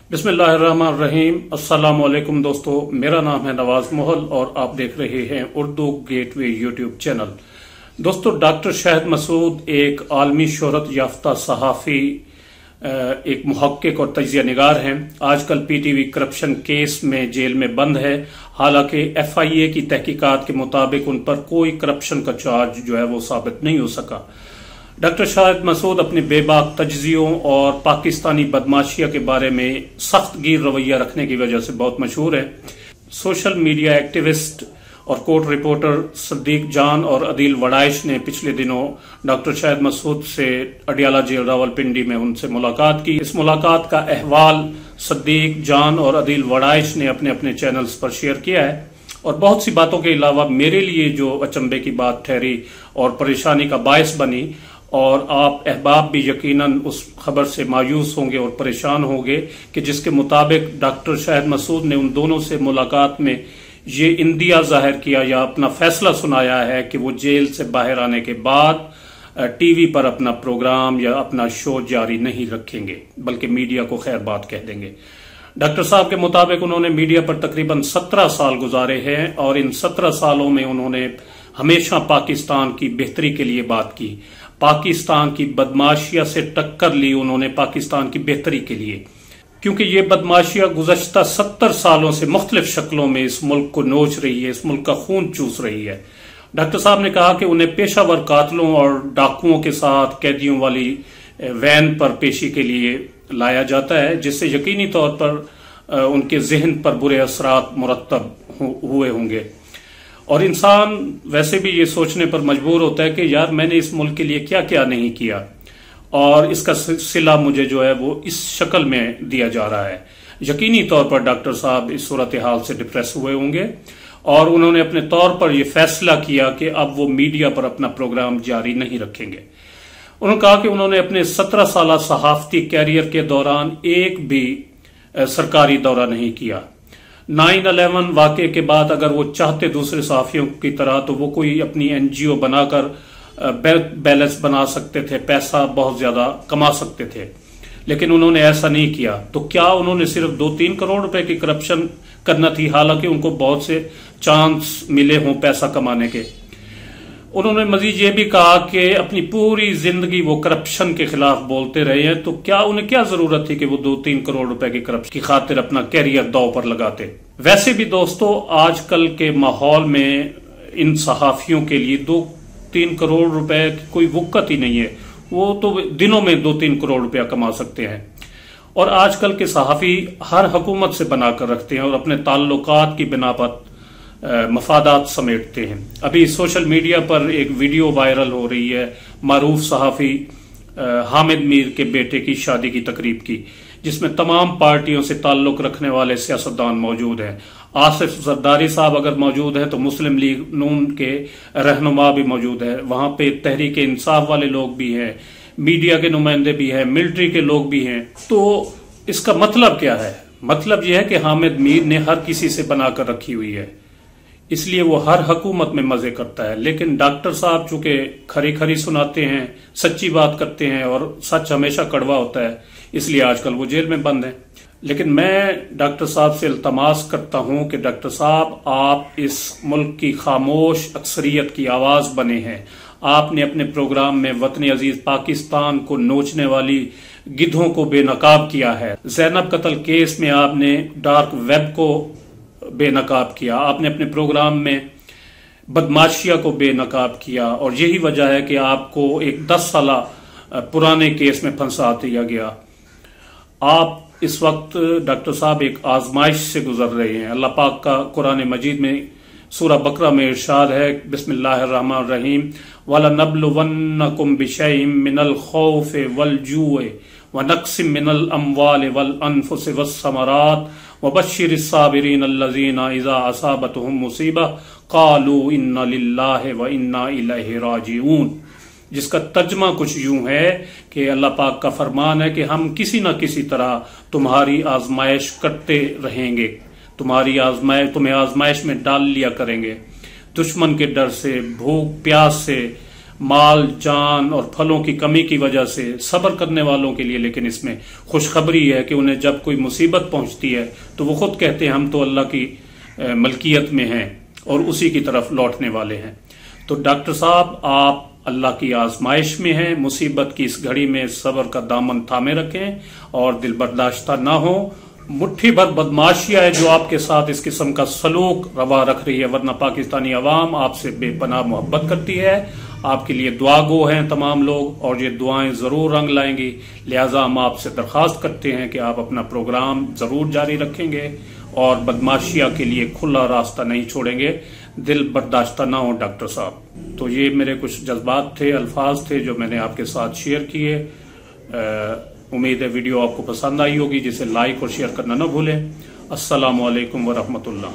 बिस्मिल्लाहिर्रहमानिर्रहीम। अस्सलाम वालेकुम दोस्तों, मेरा नाम है नवाज मोहल और आप देख रहे हैं उर्दू गेटवे यूट्यूब चैनल। दोस्तों, डॉक्टर शाहिद मसूद एक आलमी शोहरत याफ्ता सहाफ़ी, एक मुहक्किक और तजिया निगार हैं। आजकल पीटीवी करप्शन केस में जेल में बंद है। हालांकि FIA की तहकीकात के मुताबिक उन पर कोई करप्शन का चार्ज जो है वो साबित नहीं हो सका। डॉक्टर शाहिद मसूद अपने बेबाक तज्जियों और पाकिस्तानी बदमाशिया के बारे में सख्त गिर रवैया रखने की वजह से बहुत मशहूर है। सोशल मीडिया एक्टिविस्ट और कोर्ट रिपोर्टर सद्दीक जान और अदील वड़ाइश ने पिछले दिनों डॉक्टर शाहिद मसूद से अडियाला जेल रावलपिंडी में उनसे मुलाकात की। इस मुलाकात का अहवाल सद्दीक जान और अदील वड़ाइश ने अपने अपने चैनल्स पर शेयर किया है और बहुत सी बातों के अलावा मेरे लिए जो अचंभे की बात ठहरी और परेशानी का बायस बनी, और आप अहबाब भी यकीनन उस खबर से मायूस होंगे और परेशान होंगे कि जिसके मुताबिक डॉक्टर शाहिद मसूद ने उन दोनों से मुलाकात में ये इंदिया जाहिर किया या अपना फैसला सुनाया है कि वो जेल से बाहर आने के बाद टीवी पर अपना प्रोग्राम या अपना शो जारी नहीं रखेंगे, बल्कि मीडिया को खैर बात कह देंगे। डॉक्टर साहब के मुताबिक उन्होंने मीडिया पर तकरीबन 17 साल गुजारे हैं और इन 17 सालों में उन्होंने हमेशा पाकिस्तान की बेहतरी के लिए बात की। पाकिस्तान की बदमाशिया से टक्कर ली उन्होंने पाकिस्तान की बेहतरी के लिए, क्योंकि ये बदमाशिया गुज़श्ता 70 सालों से मुख्तलिफ शक्लों में इस मुल्क को नोच रही है, इस मुल्क का खून चूस रही है। डॉक्टर साहब ने कहा कि उन्हें पेशावर कातलों और डाकुओं के साथ कैदियों वाली वैन पर पेशी के लिए लाया जाता है, जिससे यकीनी तौर पर उनके जहन पर बुरे असरात मुरत्तब हुए होंगे। और इंसान वैसे भी ये सोचने पर मजबूर होता है कि यार मैंने इस मुल्क के लिए क्या क्या नहीं किया, और इसका सिला मुझे जो है वो इस शक्ल में दिया जा रहा है। यकीनी तौर पर डॉक्टर साहब इस सूरत हाल से डिप्रेस हुए होंगे और उन्होंने अपने तौर पर यह फैसला किया कि अब वो मीडिया पर अपना प्रोग्राम जारी नहीं रखेंगे। उन्होंने कहा कि उन्होंने अपने 17 साल सहाफती कैरियर के दौरान एक भी सरकारी दौरा नहीं किया। 9/11 वाक़े के बाद अगर वो चाहते दूसरे सहाफियों की तरह तो वो कोई अपनी NGO बनाकर बैलेंस बना सकते थे, पैसा बहुत ज्यादा कमा सकते थे, लेकिन उन्होंने ऐसा नहीं किया। तो क्या उन्होंने सिर्फ 2-3 करोड़ रुपए की करप्शन करना थी, हालांकि उनको बहुत से चांस मिले हों पैसा कमाने के। उन्होंने मजीद ये भी कहा कि अपनी पूरी जिंदगी वो करप्शन के खिलाफ बोलते रहे हैं, तो क्या उन्हें क्या जरूरत थी कि वो 2-3 करोड़ रुपए की करप्शन की खातिर अपना कैरियर दांव पर लगाते। वैसे भी दोस्तों, आजकल के माहौल में इन सहाफियों के लिए 2-3 करोड़ रुपए की कोई वक़्त ही नहीं है। वो तो दिनों में 2-3 करोड़ रुपया कमा सकते हैं। और आजकल के सहाफी हर हुकूमत से बनाकर रखते हैं और अपने ताल्लुकात की बिना पर मफादात समेटते हैं। अभी सोशल मीडिया पर एक वीडियो वायरल हो रही है मारूफ सहाफी हामिद मीर के बेटे की शादी की तकरीब की, जिसमें तमाम पार्टियों से ताल्लुक रखने वाले सियासतदान मौजूद हैं। आसिफ जरदारी साहब अगर मौजूद हैं तो मुस्लिम लीग नून के रहनुमा भी मौजूद है, वहां पे तहरीक इंसाफ वाले लोग भी हैं, मीडिया के नुमाइंदे भी हैं, मिलिट्री के लोग भी हैं। तो इसका मतलब क्या है? मतलब यह है कि हामिद मीर ने हर किसी से बनाकर रखी हुई है, इसलिए वो हर हुकूमत में मजे करता है। लेकिन डॉक्टर साहब चूंकि खरी खरी सुनाते हैं, सच्ची बात करते हैं और सच हमेशा कड़वा होता है, इसलिए आजकल वो जेल में बंद है। लेकिन मैं डॉक्टर साहब से इल्तमास करता हूं कि डॉक्टर साहब, आप इस मुल्क की खामोश अक्सरियत की आवाज बने हैं। आपने अपने प्रोग्राम में वतन अजीज पाकिस्तान को नोचने वाली गिद्धों को बेनकाब किया है। जैनब कत्ल केस में आपने डार्क वेब को बेनकाब किया, आपने अपने प्रोग्राम में बदमाशिया को बेनकाब किया, और यही वजह है कि आपको एक 10 साल पुराने केस में फंसा दिया गया। आप इस वक्त डॉक्टर साहब एक आजमाइश से गुजर रहे हैं। अल्लाह पाक का कुरान मजीद में सूरह बकरा में इरशाद है, बिस्मिल्लाहिर्रहमानिर्रहीम, वलनब्लुवन्नकुम बिशैइन मिनल खौफि वल जूइ व नक्सिम मिनल अम्वालि वल अनफुसि वस्समरात वबश्शिरिस साबिरीन अल्लज़ीना इज़ा असाबतहुम मुसीबा क़ालू इन्ना लिल्लाहि व इन्ना इलैहि राजिऊन। जिसका तर्जमा कुछ यूं है कि अल्लाह पाक का फरमान है कि हम किसी न किसी तरह तुम्हारी आजमाइश करते रहेंगे, तुम्हें आजमाइश में डाल लिया करेंगे, दुश्मन के डर से, भूख प्यास से, माल जान और फलों की कमी की वजह से सब्र करने वालों के लिए लेकिन इसमें खुशखबरी है कि उन्हें जब कोई मुसीबत पहुंचती है तो वो खुद कहते हैं हम तो अल्लाह की मलकियत में हैं और उसी की तरफ लौटने वाले हैं। तो डॉक्टर साहब, आप अल्लाह की आजमाइश में हैं, मुसीबत की इस घड़ी में सब्र का दामन थामे रखें और दिल बर्दाश्ता ना हो। मुट्ठी भर बदमाशियां है जो आपके साथ इस किस्म का सलूक रवा रख रही है, वरना पाकिस्तानी अवाम आपसे बेपनाह मोहब्बत करती है। आपके लिए दुआ गो हैं तमाम लोग और ये दुआएं जरूर रंग लाएंगी। लिहाजा हम आपसे दरखास्त करते हैं कि आप अपना प्रोग्राम जरूर जारी रखेंगे और बदमाशिया के लिए खुला रास्ता नहीं छोड़ेंगे। दिल बर्दाश्ता ना हो डॉक्टर साहब। तो ये मेरे कुछ जज्बात थे, अल्फाज थे जो मैंने आपके साथ शेयर किए। उम्मीद है वीडियो आपको पसंद आई होगी, जिसे लाइक और शेयर करना ना भूलें। अस्सलामु अलैकुम वरहमतुल्लाह।